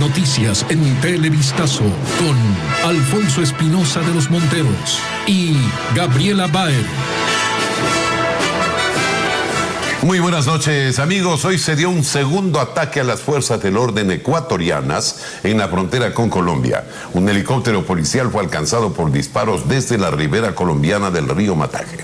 noticias en Televistazo con Alfonso Espinosa de los Monteros y Gabriela Baer. Muy buenas noches, amigos. Hoy se dio un segundo ataque a las fuerzas del orden ecuatorianas en la frontera con Colombia. Un helicóptero policial fue alcanzado por disparos desde la ribera colombiana del río Mataje.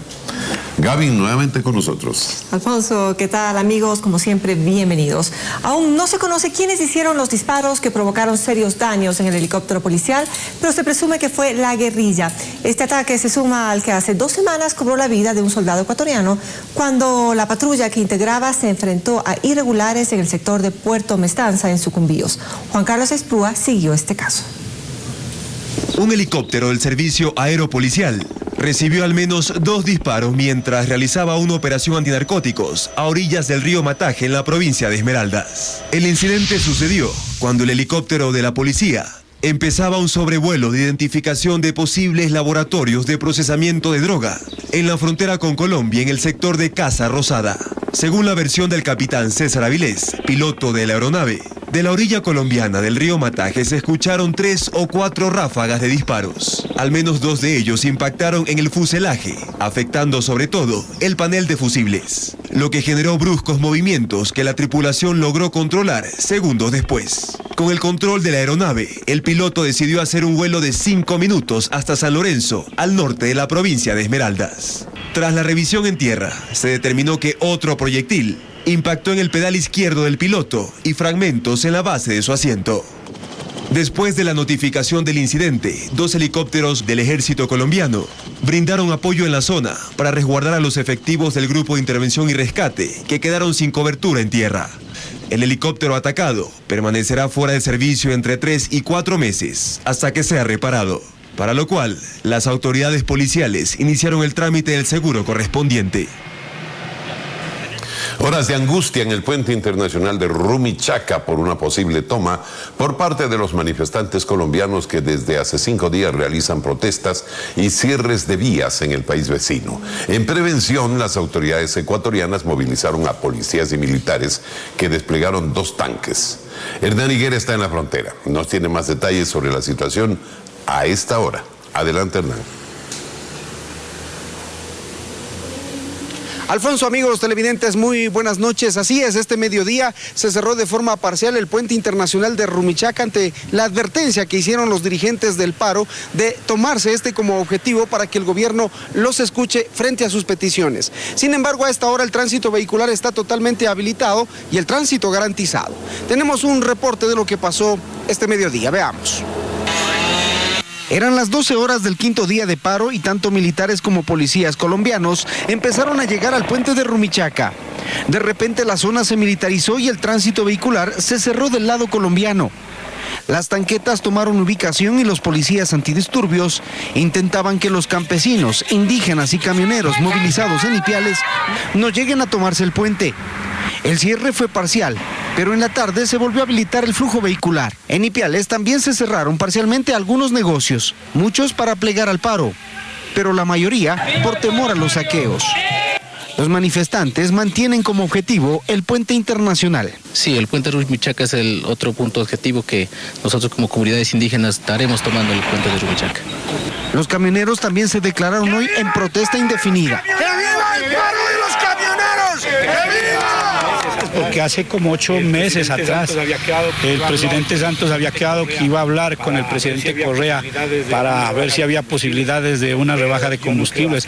Gaby, nuevamente con nosotros. Alfonso, ¿qué tal, amigos? Como siempre, bienvenidos. Aún no se conoce quiénes hicieron los disparos que provocaron serios daños en el helicóptero policial, pero se presume que fue la guerrilla. Este ataque se suma al que hace 2 semanas cobró la vida de un soldado ecuatoriano cuando la patrulla que integraba se enfrentó a irregulares en el sector de Puerto Mestanza, en Sucumbíos. Juan Carlos Esprúa siguió este caso. Un helicóptero del servicio aeropolicial recibió al menos 2 disparos mientras realizaba una operación antinarcóticos a orillas del río Mataje en la provincia de Esmeraldas. El incidente sucedió cuando el helicóptero de la policía empezaba un sobrevuelo de identificación de posibles laboratorios de procesamiento de droga en la frontera con Colombia en el sector de Casa Rosada. Según la versión del capitán César Avilés, piloto de la aeronave, de la orilla colombiana del río Mataje se escucharon 3 o 4 ráfagas de disparos. Al menos 2 de ellos impactaron en el fuselaje, afectando sobre todo el panel de fusibles, lo que generó bruscos movimientos que la tripulación logró controlar segundos después. Con el control de la aeronave, el piloto decidió hacer un vuelo de 5 minutos hasta San Lorenzo, al norte de la provincia de Esmeraldas. Tras la revisión en tierra, se determinó que otro proyectil impactó en el pedal izquierdo del piloto y fragmentos en la base de su asiento. Después de la notificación del incidente, 2 helicópteros del ejército colombiano brindaron apoyo en la zona para resguardar a los efectivos del Grupo de Intervención y Rescate que quedaron sin cobertura en tierra. El helicóptero atacado permanecerá fuera de servicio entre 3 y 4 meses hasta que sea reparado, para lo cual las autoridades policiales iniciaron el trámite del seguro correspondiente. Horas de angustia en el puente internacional de Rumichaca por una posible toma por parte de los manifestantes colombianos que desde hace 5 días realizan protestas y cierres de vías en el país vecino. En prevención, las autoridades ecuatorianas movilizaron a policías y militares que desplegaron 2 tanques. Hernán Higuera está en la frontera. Nos tiene más detalles sobre la situación a esta hora. Adelante, Hernán. Alfonso, amigos televidentes, muy buenas noches. Así es, este mediodía se cerró de forma parcial el puente internacional de Rumichaca ante la advertencia que hicieron los dirigentes del paro de tomarse este como objetivo para que el gobierno los escuche frente a sus peticiones. Sin embargo, a esta hora el tránsito vehicular está totalmente habilitado y el tránsito garantizado. Tenemos un reporte de lo que pasó este mediodía, veamos. Eran las 12 horas del 5º día de paro y tanto militares como policías colombianos empezaron a llegar al puente de Rumichaca. De repente la zona se militarizó y el tránsito vehicular se cerró del lado colombiano. Las tanquetas tomaron ubicación y los policías antidisturbios intentaban que los campesinos, indígenas y camioneros movilizados en Ipiales no lleguen a tomarse el puente. El cierre fue parcial, pero en la tarde se volvió a habilitar el flujo vehicular. En Ipiales también se cerraron parcialmente algunos negocios, muchos para plegar al paro, pero la mayoría por temor a los saqueos. Los manifestantes mantienen como objetivo el puente internacional. Sí, el puente de Rumichaca es el otro punto objetivo que nosotros como comunidades indígenas estaremos tomando el puente de Rumichaca. Los camioneros también se declararon hoy en protesta indefinida. ¡Que viva el paro de los camioneros! ¡Que viva! Porque hace como 8 meses atrás el presidente Santos había quedado que iba a hablar con el presidente Correa para ver si había posibilidades de una rebaja de combustibles,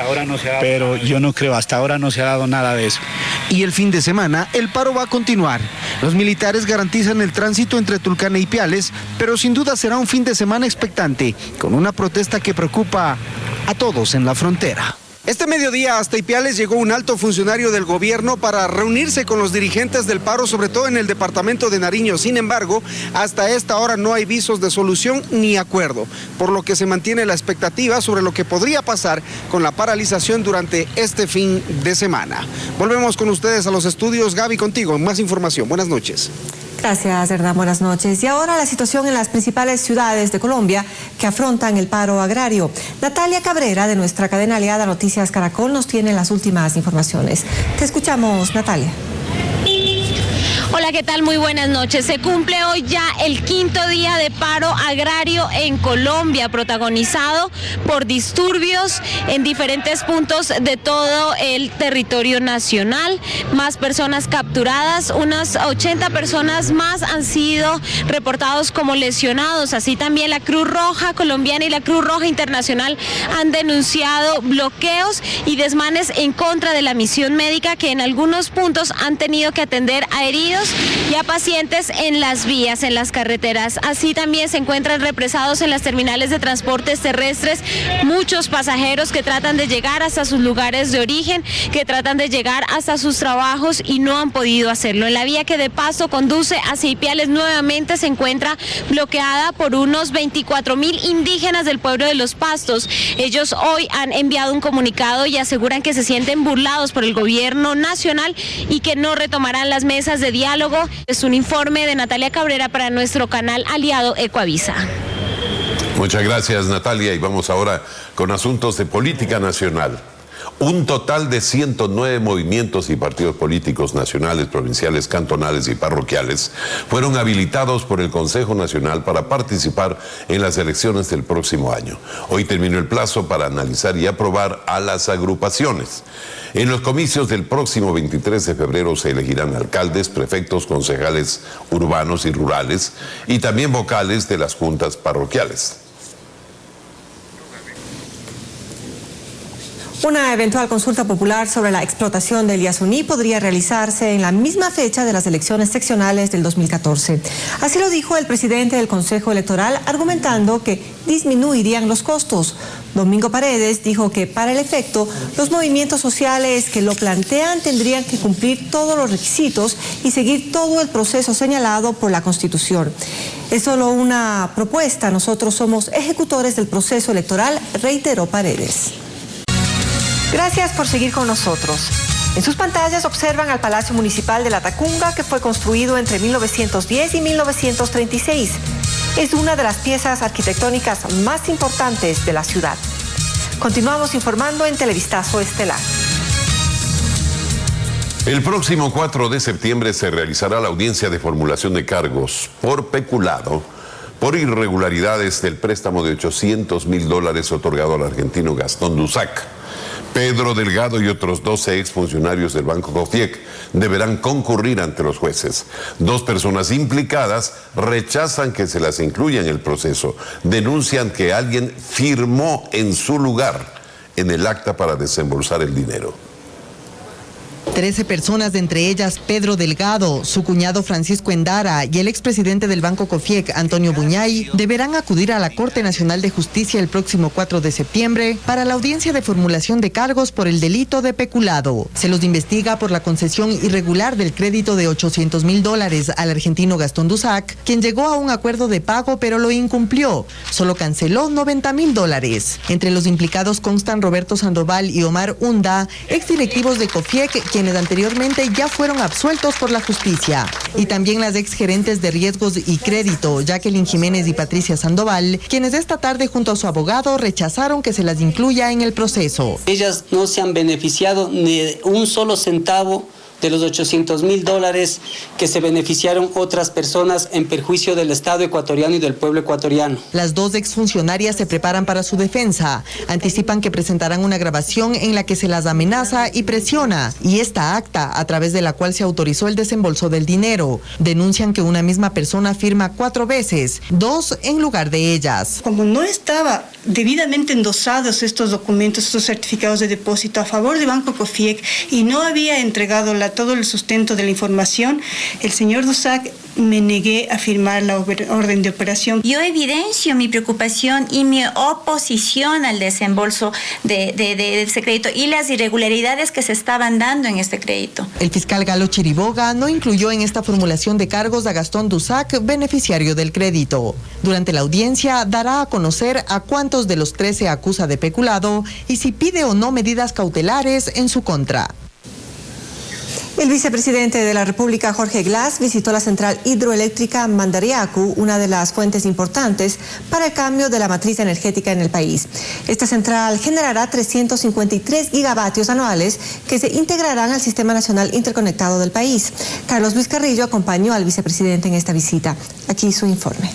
pero yo no creo, hasta ahora no se ha dado nada de eso. Y el fin de semana el paro va a continuar. Los militares garantizan el tránsito entre Tulcán e Ipiales, pero sin duda será un fin de semana expectante, con una protesta que preocupa a todos en la frontera. Este mediodía hasta Ipiales llegó un alto funcionario del gobierno para reunirse con los dirigentes del paro, sobre todo en el departamento de Nariño. Sin embargo, hasta esta hora no hay visos de solución ni acuerdo, por lo que se mantiene la expectativa sobre lo que podría pasar con la paralización durante este fin de semana. Volvemos con ustedes a los estudios. Gaby, contigo, más información. Buenas noches. Gracias, Hernán. Buenas noches. Y ahora la situación en las principales ciudades de Colombia que afrontan el paro agrario. Natalia Cabrera, de nuestra cadena aliada Noticias Caracol, nos tiene las últimas informaciones. Te escuchamos, Natalia. Hola, ¿qué tal? Muy buenas noches. Se cumple hoy ya el 5º día de paro agrario en Colombia, protagonizado por disturbios en diferentes puntos de todo el territorio nacional. Más personas capturadas, unas 80 personas más han sido reportados como lesionados. Así también la Cruz Roja colombiana y la Cruz Roja internacional han denunciado bloqueos y desmanes en contra de la misión médica, que en algunos puntos han tenido que atender a heridos y a pacientes en las vías, en las carreteras. Así también se encuentran represados en las terminales de transportes terrestres muchos pasajeros que tratan de llegar hasta sus lugares de origen, que tratan de llegar hasta sus trabajos y no han podido hacerlo. En la vía que de paso conduce hacia Ipiales nuevamente se encuentra bloqueada por unos 24.000 indígenas del pueblo de Los Pastos. Ellos hoy han enviado un comunicado y aseguran que se sienten burlados por el gobierno nacional y que no retomarán las mesas de diálogo. Es un informe de Natalia Cabrera para nuestro canal aliado Ecoavisa. Muchas gracias, Natalia, y vamos ahora con asuntos de política nacional. Un total de 109 movimientos y partidos políticos nacionales, provinciales, cantonales y parroquiales fueron habilitados por el Consejo Nacional para participar en las elecciones del próximo año. Hoy terminó el plazo para analizar y aprobar a las agrupaciones. En los comicios del próximo 23 de febrero se elegirán alcaldes, prefectos, concejales urbanos y rurales y también vocales de las juntas parroquiales. Una eventual consulta popular sobre la explotación del Yasuní podría realizarse en la misma fecha de las elecciones seccionales del 2014. Así lo dijo el presidente del Consejo Electoral, argumentando que disminuirían los costos. Domingo Paredes dijo que para el efecto, los movimientos sociales que lo plantean tendrían que cumplir todos los requisitos y seguir todo el proceso señalado por la Constitución. Es solo una propuesta, nosotros somos ejecutores del proceso electoral, reiteró Paredes. Gracias por seguir con nosotros. En sus pantallas observan al Palacio Municipal de La Tacunga, que fue construido entre 1910 y 1936. Es una de las piezas arquitectónicas más importantes de la ciudad. Continuamos informando en Televistazo Estelar. El próximo 4 de septiembre se realizará la audiencia de formulación de cargos por peculado por irregularidades del préstamo de $800.000 otorgado al argentino Gastón Dusac. Pedro Delgado y otros 12 exfuncionarios del Banco Cofiec deberán concurrir ante los jueces. 2 personas implicadas rechazan que se las incluya en el proceso. Denuncian que alguien firmó en su lugar en el acta para desembolsar el dinero. 13 personas, entre ellas Pedro Delgado, su cuñado Francisco Endara y el expresidente del Banco Cofiec, Antonio Buñay, deberán acudir a la Corte Nacional de Justicia el próximo 4 de septiembre para la audiencia de formulación de cargos por el delito de peculado. Se los investiga por la concesión irregular del crédito de $800.000 al argentino Gastón Dusac, quien llegó a un acuerdo de pago pero lo incumplió. Solo canceló $90.000. Entre los implicados constan Roberto Sandoval y Omar Hunda, exdirectivos de Cofiec, quienes anteriormente ya fueron absueltos por la justicia, y también las exgerentes de riesgos y crédito, Jacqueline Jiménez y Patricia Sandoval, quienes esta tarde junto a su abogado rechazaron que se las incluya en el proceso. Ellas no se han beneficiado ni de un solo centavo de los $800.000 que se beneficiaron otras personas en perjuicio del Estado ecuatoriano y del pueblo ecuatoriano. Las 2 exfuncionarias se preparan para su defensa. Anticipan que presentarán una grabación en la que se las amenaza y presiona, y esta acta a través de la cual se autorizó el desembolso del dinero. Denuncian que una misma persona firma 4 veces, 2 en lugar de ellas. Como no estaba debidamente endosados estos documentos, estos certificados de depósito a favor de Banco Cofiec, y no había entregado todo el sustento de la información, el señor Dusac, me negué a firmar la orden de operación. Yo evidencio mi preocupación y mi oposición al desembolso de ese crédito y las irregularidades que se estaban dando en este crédito. El fiscal Galo Chiriboga no incluyó en esta formulación de cargos a Gastón Dusac, beneficiario del crédito. Durante la audiencia dará a conocer a cuántos de los 13 acusa de peculado y si pide o no medidas cautelares en su contra. El vicepresidente de la República, Jorge Glass, visitó la central hidroeléctrica Mandariacu, una de las fuentes importantes para el cambio de la matriz energética en el país. Esta central generará 353 gigavatios anuales que se integrarán al Sistema Nacional Interconectado del país. Carlos Luis Carrillo acompañó al vicepresidente en esta visita. Aquí su informe.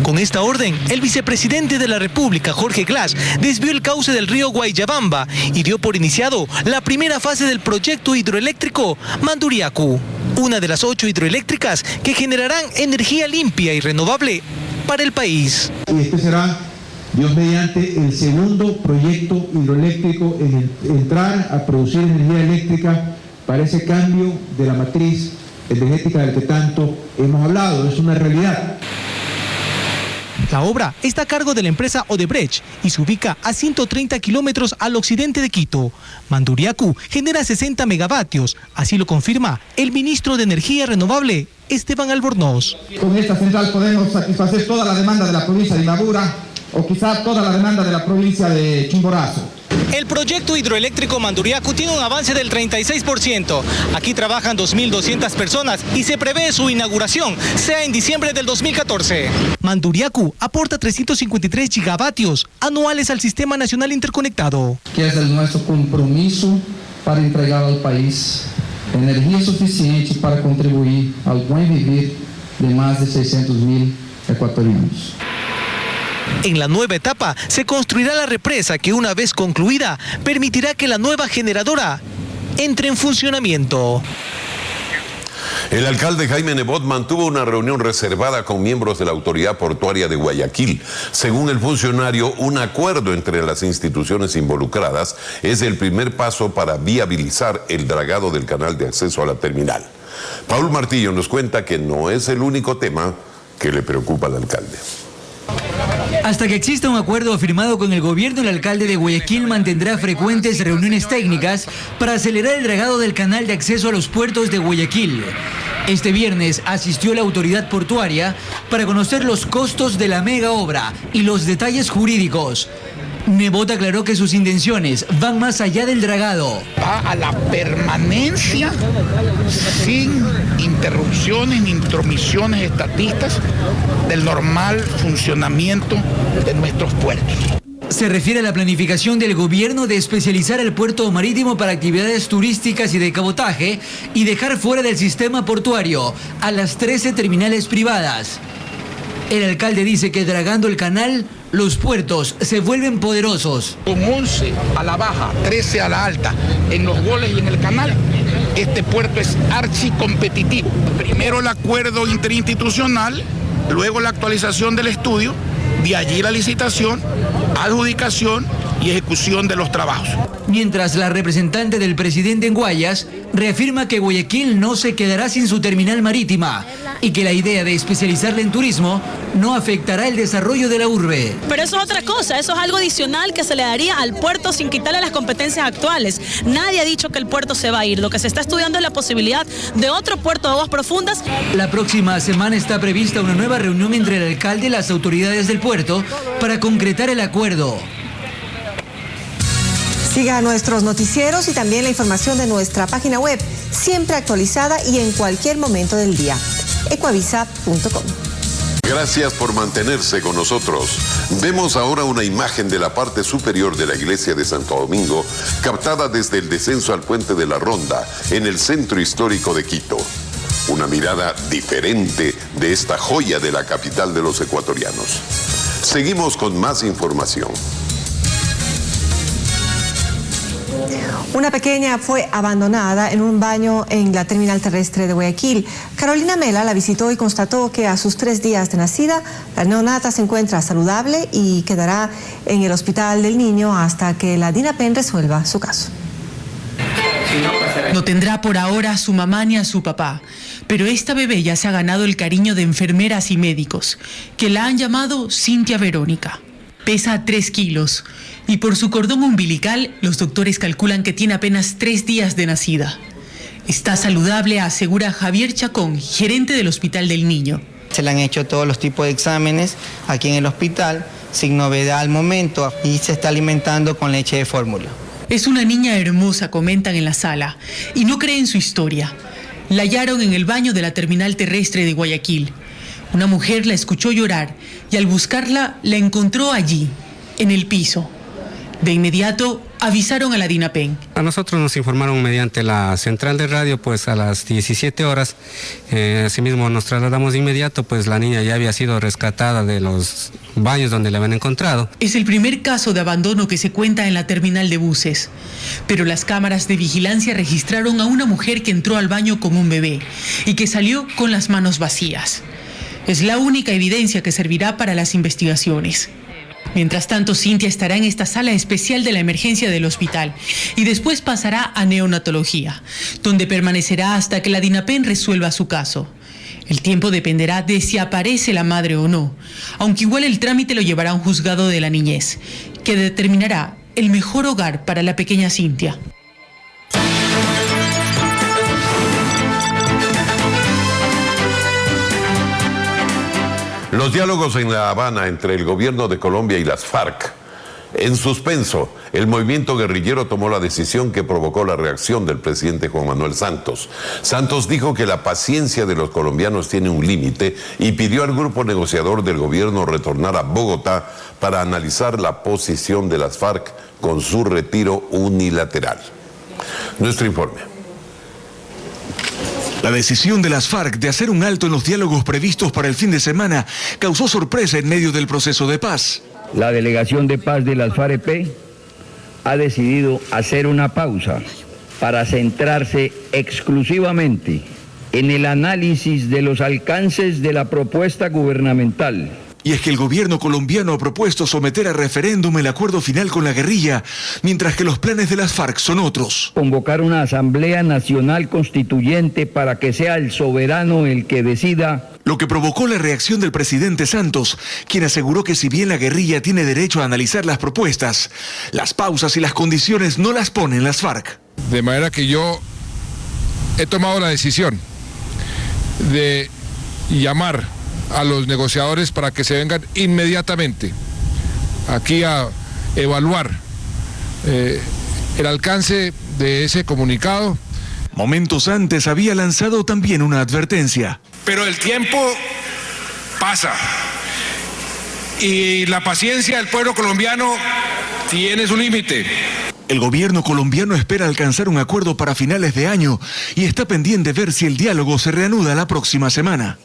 Con esta orden, el vicepresidente de la República, Jorge Glass, desvió el cauce del río Guayabamba y dio por iniciado la primera fase del proyecto hidroeléctrico Manduriacu, una de las 8 hidroeléctricas que generarán energía limpia y renovable para el país. Este será, Dios mediante, el segundo proyecto hidroeléctrico en entrar a producir energía eléctrica para ese cambio de la matriz energética del que tanto hemos hablado. Es una realidad. La obra está a cargo de la empresa Odebrecht y se ubica a 130 kilómetros al occidente de Quito. Manduriacu genera 60 megavatios, así lo confirma el ministro de Energía Renovable, Esteban Albornoz. Con esta central podemos satisfacer toda la demanda de la provincia de Imbabura o quizá toda la demanda de la provincia de Chimborazo. El proyecto hidroeléctrico Manduriacu tiene un avance del 36%. Aquí trabajan 2.200 personas y se prevé su inauguración sea en diciembre del 2014. Manduriacu aporta 353 gigavatios anuales al Sistema Nacional Interconectado. Que es nuestro compromiso para entregar al país energía suficiente para contribuir al buen vivir de más de 600.000 ecuatorianos. En la nueva etapa se construirá la represa que, una vez concluida, permitirá que la nueva generadora entre en funcionamiento. El alcalde Jaime Nebot mantuvo una reunión reservada con miembros de la Autoridad Portuaria de Guayaquil. Según el funcionario, un acuerdo entre las instituciones involucradas es el primer paso para viabilizar el dragado del canal de acceso a la terminal. Paul Martillo nos cuenta que no es el único tema que le preocupa al alcalde. Hasta que exista un acuerdo firmado con el gobierno, el alcalde de Guayaquil mantendrá frecuentes reuniones técnicas para acelerar el dragado del canal de acceso a los puertos de Guayaquil. Este viernes asistió la autoridad portuaria para conocer los costos de la mega obra y los detalles jurídicos. Nebot aclaró que sus intenciones van más allá del dragado. Va a la permanencia sin interrupciones ni intromisiones estatistas del normal funcionamiento de nuestros puertos. Se refiere a la planificación del gobierno de especializar el puerto marítimo para actividades turísticas y de cabotaje y dejar fuera del sistema portuario a las 13 terminales privadas. El alcalde dice que dragando el canal, los puertos se vuelven poderosos. Con 11 a la baja, 13 a la alta, en los goles y en el canal, este puerto es archicompetitivo. Primero el acuerdo interinstitucional, luego la actualización del estudio, de allí la licitación, adjudicación y ejecución de los trabajos. Mientras la representante del presidente en Guayas reafirma que Guayaquil no se quedará sin su terminal marítima y que la idea de especializarla en turismo no afectará el desarrollo de la urbe. Pero eso es otra cosa, eso es algo adicional que se le daría al puerto sin quitarle las competencias actuales. Nadie ha dicho que el puerto se va a ir, lo que se está estudiando es la posibilidad de otro puerto de aguas profundas. La próxima semana está prevista una nueva reunión entre el alcalde y las autoridades del puerto para concretar el acuerdo. Siga nuestros noticieros y también la información de nuestra página web, siempre actualizada y en cualquier momento del día. Ecuavisa.com. Gracias por mantenerse con nosotros. Vemos ahora una imagen de la parte superior de la iglesia de Santo Domingo, captada desde el descenso al puente de la Ronda, en el centro histórico de Quito. Una mirada diferente de esta joya de la capital de los ecuatorianos. Seguimos con más información. Una pequeña fue abandonada en un baño en la terminal terrestre de Guayaquil. Carolina Mela la visitó y constató que a sus 3 días de nacida, la neonata se encuentra saludable y quedará en el hospital del niño hasta que la DINAPEN resuelva su caso. No tendrá por ahora a su mamá ni a su papá, pero esta bebé ya se ha ganado el cariño de enfermeras y médicos, que la han llamado Cintia Verónica. Pesa 3 kilos y por su cordón umbilical los doctores calculan que tiene apenas 3 días de nacida. Está saludable, asegura Javier Chacón, gerente del Hospital del Niño. Se le han hecho todos los tipos de exámenes aquí en el hospital, sin novedad al momento, y se está alimentando con leche de fórmula. Es una niña hermosa, comentan en la sala, y no creen su historia. La hallaron en el baño de la terminal terrestre de Guayaquil. Una mujer la escuchó llorar y al buscarla la encontró allí, en el piso. De inmediato avisaron a la DINAPEN. A nosotros nos informaron mediante la central de radio, pues a las 17 horas. Asimismo nos trasladamos de inmediato, pues la niña ya había sido rescatada de los baños donde la habían encontrado. Es el primer caso de abandono que se cuenta en la terminal de buses. Pero las cámaras de vigilancia registraron a una mujer que entró al baño con un bebé y que salió con las manos vacías. Es la única evidencia que servirá para las investigaciones. Mientras tanto, Cintia estará en esta sala especial de la emergencia del hospital y después pasará a neonatología, donde permanecerá hasta que la DINAPEN resuelva su caso. El tiempo dependerá de si aparece la madre o no, aunque igual el trámite lo llevará a un juzgado de la niñez, que determinará el mejor hogar para la pequeña Cintia. Los diálogos en La Habana entre el gobierno de Colombia y las FARC. En suspenso, el movimiento guerrillero tomó la decisión que provocó la reacción del presidente Juan Manuel Santos. Santos dijo que la paciencia de los colombianos tiene un límite y pidió al grupo negociador del gobierno retornar a Bogotá para analizar la posición de las FARC con su retiro unilateral. Nuestro informe. La decisión de las FARC de hacer un alto en los diálogos previstos para el fin de semana causó sorpresa en medio del proceso de paz. La delegación de paz de las FARC-EP ha decidido hacer una pausa para centrarse exclusivamente en el análisis de los alcances de la propuesta gubernamental. Y es que el gobierno colombiano ha propuesto someter a referéndum el acuerdo final con la guerrilla, mientras que los planes de las FARC son otros. Convocar una Asamblea Nacional Constituyente para que sea el soberano el que decida. Lo que provocó la reacción del presidente Santos, quien aseguró que si bien la guerrilla tiene derecho a analizar las propuestas, las pausas y las condiciones no las ponen las FARC. De manera que yo he tomado la decisión de llamar a los negociadores para que se vengan inmediatamente aquí a evaluar el alcance de ese comunicado. Momentos antes había lanzado también una advertencia. Pero el tiempo pasa y la paciencia del pueblo colombiano tiene su límite. El gobierno colombiano espera alcanzar un acuerdo para finales de año y está pendiente de ver si el diálogo se reanuda la próxima semana.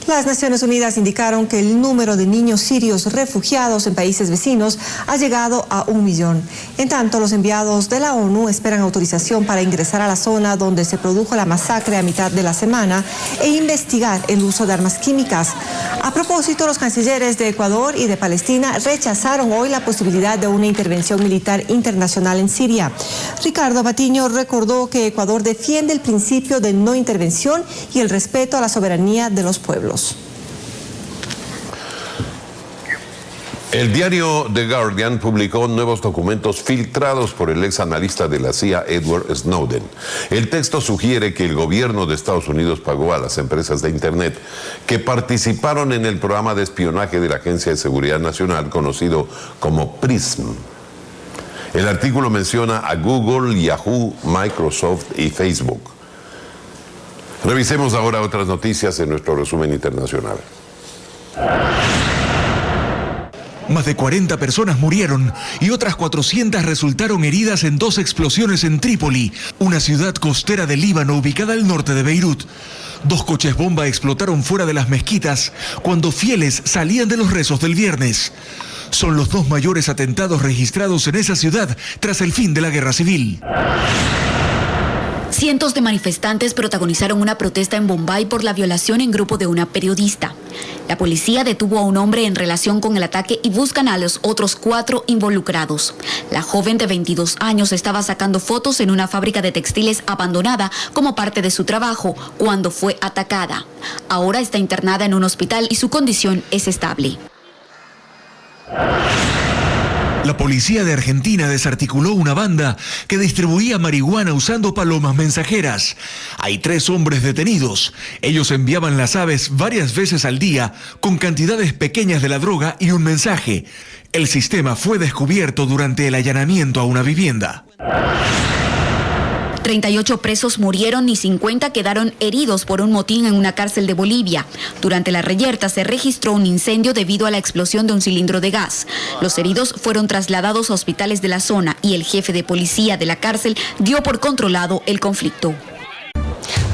Las Naciones Unidas indicaron que el número de niños sirios refugiados en países vecinos ha llegado a 1 millón. En tanto, los enviados de la ONU esperan autorización para ingresar a la zona donde se produjo la masacre a mitad de la semana e investigar el uso de armas químicas. A propósito, los cancilleres de Ecuador y de Palestina rechazaron hoy la posibilidad de una intervención militar internacional en Siria. Ricardo Patiño recordó que Ecuador defiende el principio de no intervención y el respeto a la soberanía de los pueblos. El diario The Guardian publicó nuevos documentos filtrados por el ex analista de la CIA, Edward Snowden. El texto sugiere que el gobierno de Estados Unidos pagó a las empresas de Internet que participaron en el programa de espionaje de la Agencia de Seguridad Nacional, conocido como PRISM. El artículo menciona a Google, Yahoo, Microsoft y Facebook. Revisemos ahora otras noticias en nuestro resumen internacional. Más de 40 personas murieron y otras 400 resultaron heridas en 2 explosiones en Trípoli, una ciudad costera del Líbano ubicada al norte de Beirut. 2 coches bomba explotaron fuera de las mezquitas cuando fieles salían de los rezos del viernes. Son los 2 mayores atentados registrados en esa ciudad tras el fin de la guerra civil. Cientos de manifestantes protagonizaron una protesta en Bombay por la violación en grupo de una periodista. La policía detuvo a un hombre en relación con el ataque y buscan a los otros 4 involucrados. La joven de 22 años estaba sacando fotos en una fábrica de textiles abandonada como parte de su trabajo cuando fue atacada. Ahora está internada en un hospital y su condición es estable. La policía de Argentina desarticuló una banda que distribuía marihuana usando palomas mensajeras. Hay 3 hombres detenidos. Ellos enviaban las aves varias veces al día con cantidades pequeñas de la droga y un mensaje. El sistema fue descubierto durante el allanamiento a una vivienda. 38 presos murieron y 50 quedaron heridos por un motín en una cárcel de Bolivia. Durante la reyerta se registró un incendio debido a la explosión de un cilindro de gas. Los heridos fueron trasladados a hospitales de la zona y el jefe de policía de la cárcel dio por controlado el conflicto.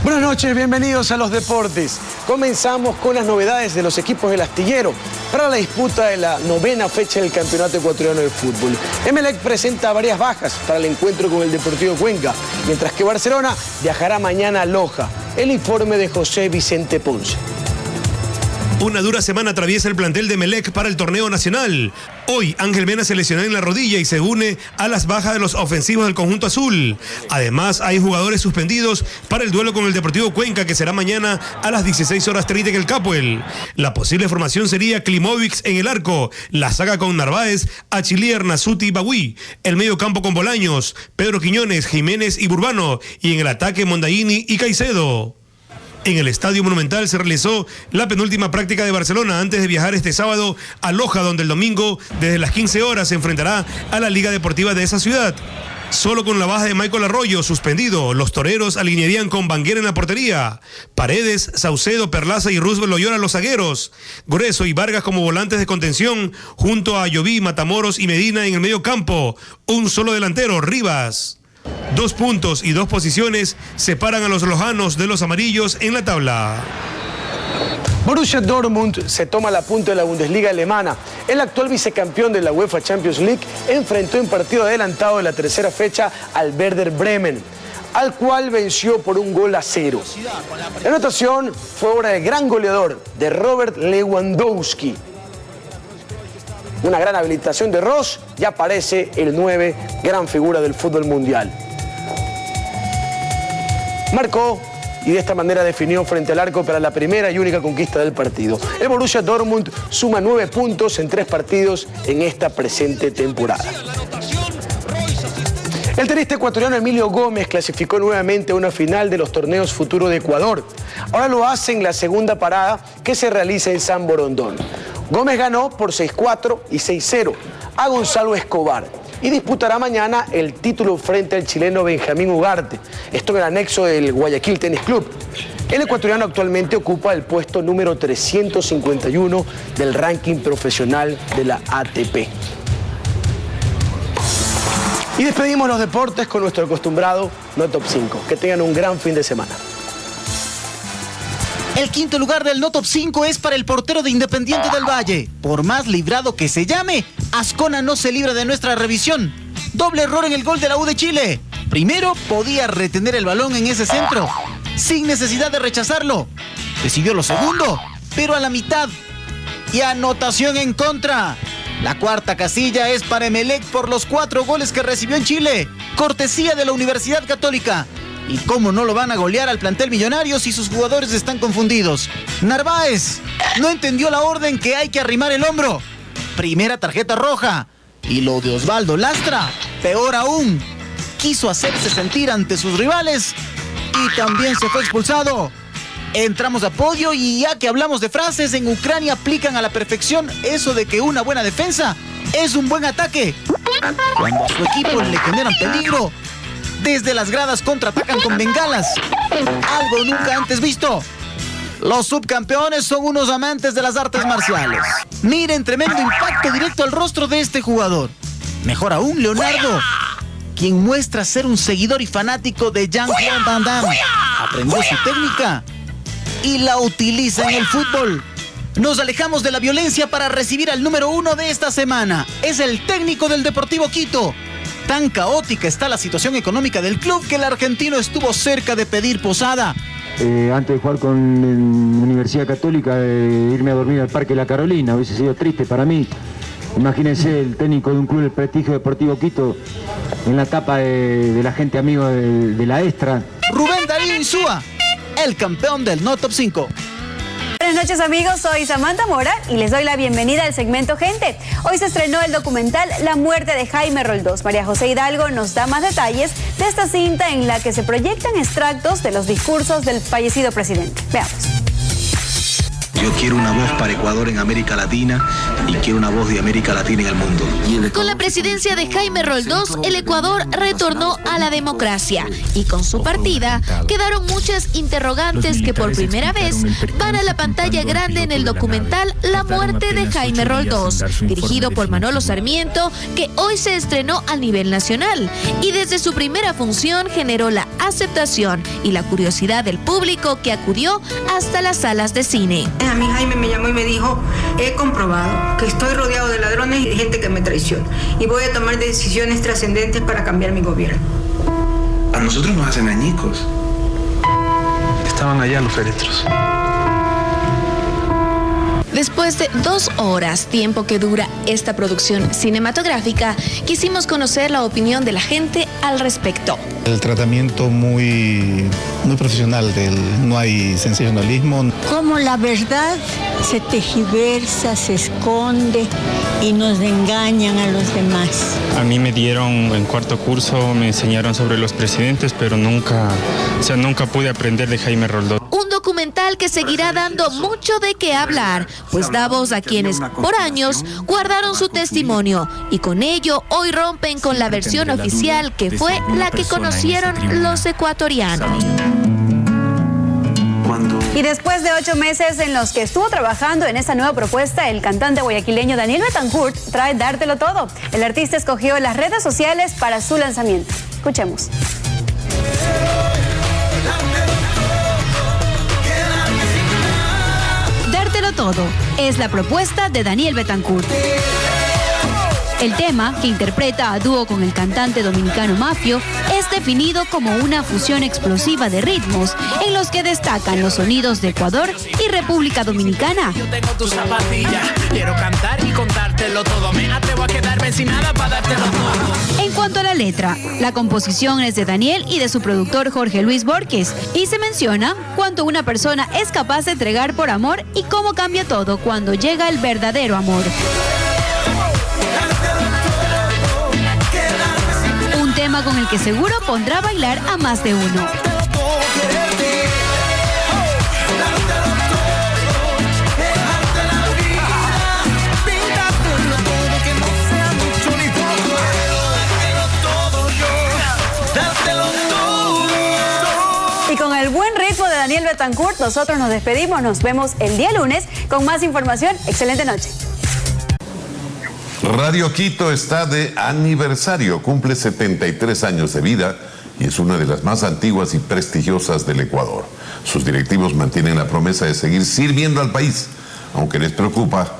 Buenas noches, bienvenidos a los deportes. Comenzamos con las novedades de los equipos del Astillero para la disputa de la 9ª fecha del Campeonato Ecuatoriano de Fútbol. Emelec presenta varias bajas para el encuentro con el Deportivo Cuenca, mientras que Barcelona viajará mañana a Loja. El informe de José Vicente Ponce. Una dura semana atraviesa el plantel de Emelec para el torneo nacional. Hoy Ángel Mena se lesionó en la rodilla y se une a las bajas de los ofensivos del conjunto azul. Además hay jugadores suspendidos para el duelo con el Deportivo Cuenca, que será mañana a las 16:30 en el Capuel. La posible formación sería Klimovic en el arco, la saga con Narváez, Achillier, Nasuti y Bagüí, el medio campo con Bolaños, Pedro Quiñones, Jiménez y Burbano, y en el ataque Mondaini y Caicedo. En el Estadio Monumental se realizó la penúltima práctica de Barcelona antes de viajar este sábado a Loja, donde el domingo desde las 15 horas se enfrentará a la Liga Deportiva de esa ciudad. Solo con la baja de Michael Arroyo suspendido, los toreros alinearían con Banguera en la portería, Paredes, Saucedo, Perlaza y Roosevelt Loyola los zagueros, Grueso y Vargas como volantes de contención, junto a Lloví, Matamoros y Medina en el medio campo, un solo delantero, Rivas. 2 puntos y 2 posiciones separan a los lojanos de los amarillos en la tabla. Borussia Dortmund se toma la punta de la Bundesliga alemana. El actual vicecampeón de la UEFA Champions League enfrentó en partido adelantado de la 3ª fecha al Werder Bremen, al cual venció por 1-0. La anotación fue obra del gran goleador de Robert Lewandowski. Una gran habilitación de Ross, ya aparece el 9, gran figura del fútbol mundial. Marcó y de esta manera definió frente al arco para la primera y única conquista del partido. El Borussia Dortmund suma 9 puntos en 3 partidos en esta presente temporada. El tenista ecuatoriano Emilio Gómez clasificó nuevamente a una final de los torneos Futuro de Ecuador. Ahora lo hace en la segunda parada que se realiza en San Borondón. Gómez ganó por 6-4 y 6-0 a Gonzalo Escobar y disputará mañana el título frente al chileno Benjamín Ugarte. Esto en el anexo del Guayaquil Tenis Club. El ecuatoriano actualmente ocupa el puesto número 351 del ranking profesional de la ATP. Y despedimos los deportes con nuestro acostumbrado No Top 5. Que tengan un gran fin de semana. El 5º lugar del No Top 5 es para el portero de Independiente del Valle. Por más librado que se llame, Ascona no se libra de nuestra revisión. Doble error en el gol de la U de Chile. Primero, podía retener el balón en ese centro, sin necesidad de rechazarlo. Decidió lo segundo, pero a la mitad. Y anotación en contra. La 4ª casilla es para Emelec por los 4 goles que recibió en Chile. Cortesía de la Universidad Católica. ¿Y cómo no lo van a golear al plantel millonario si sus jugadores están confundidos? Narváez no entendió la orden que hay que arrimar el hombro. Primera tarjeta roja. Y lo de Osvaldo Lastra, peor aún. Quiso hacerse sentir ante sus rivales y también se fue expulsado. Entramos a podio y ya que hablamos de frases, en Ucrania aplican a la perfección eso de que una buena defensa es un buen ataque. Cuando a su equipo le generan peligro, desde las gradas contraatacan con bengalas. Algo nunca antes visto. Los subcampeones son unos amantes de las artes marciales. Miren, tremendo impacto directo al rostro de este jugador. Mejor aún, Leonardo, quien muestra ser un seguidor y fanático de Jean-Claude Van Damme. Aprendió su técnica y la utiliza en el fútbol. Nos alejamos de la violencia para recibir al número 1 de esta semana. Es el técnico del Deportivo Quito. Tan caótica está la situación económica del club que el argentino estuvo cerca de pedir posada. Antes de jugar con Universidad Católica, irme a dormir al Parque La Carolina, hubiese sido triste para mí. Imagínense el técnico de un club del prestigio Deportivo Quito en la etapa de la gente amigo de la Extra. Rubén Darío Insúa, el campeón del No Top 5. Buenas noches, amigos, soy Samantha Mora y les doy la bienvenida al segmento Gente. Hoy se estrenó el documental La muerte de Jaime Roldós. María José Hidalgo nos da más detalles de esta cinta en la que se proyectan extractos de los discursos del fallecido presidente. Veamos. Yo quiero una voz para Ecuador en América Latina y quiero una voz de América Latina en el mundo. Con la presidencia de Jaime Roldós, el Ecuador retornó a la democracia y con su partida quedaron muchas interrogantes que por primera vez van a la pantalla grande en el documental La muerte de Jaime Roldós, dirigido por Manolo Sarmiento, que hoy se estrenó a nivel nacional y desde su primera función generó la aceptación y la curiosidad del público que acudió hasta las salas de cine. A mí Jaime me llamó y me dijo, he comprobado que estoy rodeado de ladrones y de gente que me traiciona y voy a tomar decisiones trascendentes para cambiar mi gobierno. A nosotros nos hacen añicos. Estaban allá los féretros. Después de 2 horas, tiempo que dura esta producción cinematográfica, quisimos conocer la opinión de la gente al respecto. El tratamiento muy profesional, no hay sensacionalismo. Como la verdad se tergiversa, se esconde y nos engañan a los demás. A mí me dieron en cuarto curso, me enseñaron sobre los presidentes, pero nunca pude aprender de Jaime Roldós. Un documental que seguirá dando mucho de qué hablar, pues da voz a quienes por años guardaron su testimonio y con ello hoy rompen con la versión oficial que fue la que conocieron los ecuatorianos. Y después de 8 meses en los que estuvo trabajando en esta nueva propuesta, el cantante guayaquileño Daniel Betancourt trae Dártelo Todo. El artista escogió las redes sociales para su lanzamiento. Escuchemos. Dártelo Todo es la propuesta de Daniel Betancourt. El tema, que interpreta a dúo con el cantante dominicano Mafio, es definido como una fusión explosiva de ritmos en los que destacan los sonidos de Ecuador y República Dominicana. Yo tengo tu zapatilla, quiero cantar y contártelo todo. Me atrevo a quedarme sin nada para dártelo todo. En cuanto a la letra, la composición es de Daniel y de su productor Jorge Luis Borges, y se menciona cuánto una persona es capaz de entregar por amor y cómo cambia todo cuando llega el verdadero amor. Un tema con el que seguro pondrá a bailar a más de uno. Y con el buen ritmo de Daniel Betancourt, nosotros nos despedimos. Nos vemos el día lunes con más información. Excelente noche. Radio Quito está de aniversario, cumple 73 años de vida y es una de las más antiguas y prestigiosas del Ecuador. Sus directivos mantienen la promesa de seguir sirviendo al país, aunque les preocupa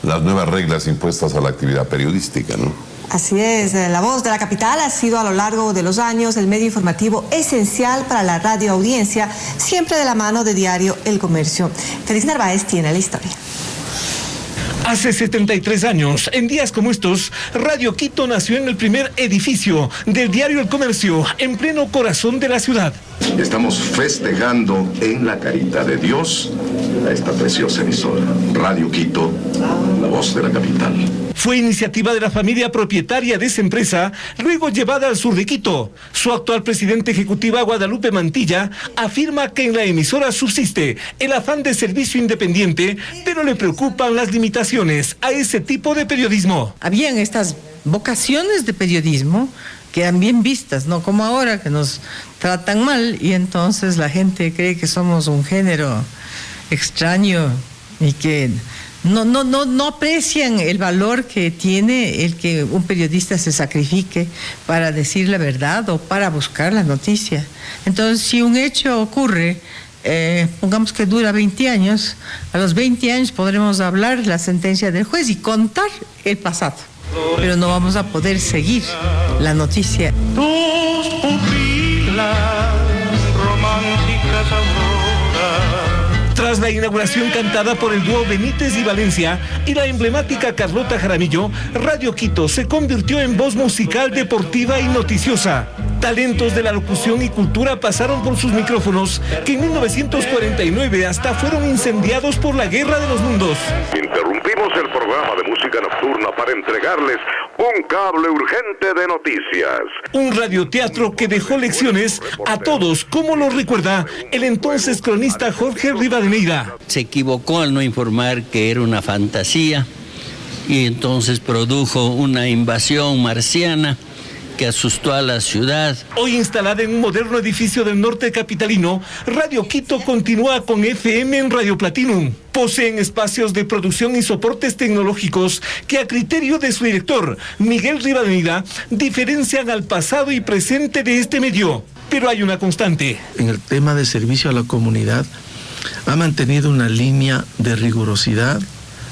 las nuevas reglas impuestas a la actividad periodística, ¿no? Así es, La Voz de la Capital ha sido a lo largo de los años el medio informativo esencial para la radioaudiencia, siempre de la mano de Diario El Comercio. Félix Narváez tiene la historia. Hace 73 años, en días como estos, Radio Quito nació en el primer edificio del Diario El Comercio, en pleno corazón de la ciudad. Estamos festejando en la carita de Dios a esta preciosa emisora. Radio Quito, la voz de la capital. Fue iniciativa de la familia propietaria de esa empresa, luego llevada al sur de Quito. Su actual presidenta ejecutiva, Guadalupe Mantilla, afirma que en la emisora subsiste el afán de servicio independiente, pero le preocupan las limitaciones a ese tipo de periodismo. Habían estas vocaciones de periodismo que eran bien vistas, no como ahora que nos tratan mal y entonces la gente cree que somos un género extraño y que no aprecian el valor que tiene el que un periodista se sacrifique para decir la verdad o para buscar la noticia. Entonces, si un hecho ocurre, pongamos que dura 20 años, a los 20 años podremos hablar la sentencia del juez y contar el pasado, pero no vamos a poder seguir la noticia. Tus pupilas románticas auroras. Tras Tras la inauguración cantada por el dúo Benítez y Valencia y la emblemática Carlota Jaramillo, Radio Quito se convirtió en voz musical, deportiva y noticiosa. Talentos de la locución y cultura pasaron por sus micrófonos, que en 1949 hasta fueron incendiados por la Guerra de los Mundos. Interrumpimos el programa de música nocturna para entregarles un cable urgente de noticias. Un radioteatro que dejó lecciones a todos, como lo recuerda el entonces cronista Jorge Rivadeneira. Se equivocó al no informar que era una fantasía y entonces produjo una invasión marciana que asustó a la ciudad. Hoy instalada en un moderno edificio del norte capitalino, Radio Quito continúa con FM en Radio Platinum. Poseen espacios de producción y soportes tecnológicos que, a criterio de su director, Miguel Rivadeneira, diferencian al pasado y presente de este medio. Pero hay una constante. En el tema de servicio a la comunidad, ha mantenido una línea de rigurosidad,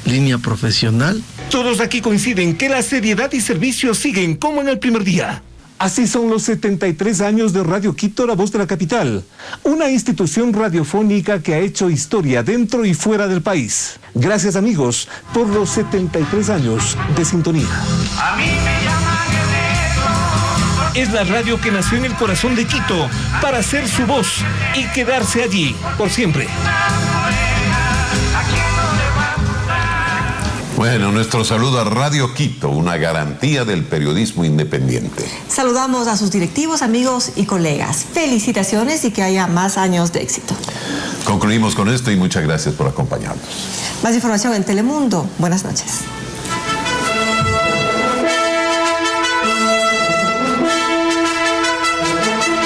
línea profesional. Todos aquí coinciden que la seriedad y servicio siguen como en el primer día. Así son los 73 años de Radio Quito, la voz de la capital. Una institución radiofónica que ha hecho historia dentro y fuera del país. Gracias, amigos, por los 73 años de sintonía. A mí me llaman Guerrero. Es la radio que nació en el corazón de Quito para ser su voz y quedarse allí por siempre. Bueno, nuestro saludo a Radio Quito, una garantía del periodismo independiente. Saludamos a sus directivos, amigos y colegas. Felicitaciones y que haya más años de éxito. Concluimos con esto y muchas gracias por acompañarnos. Más información en Telemundo. Buenas noches.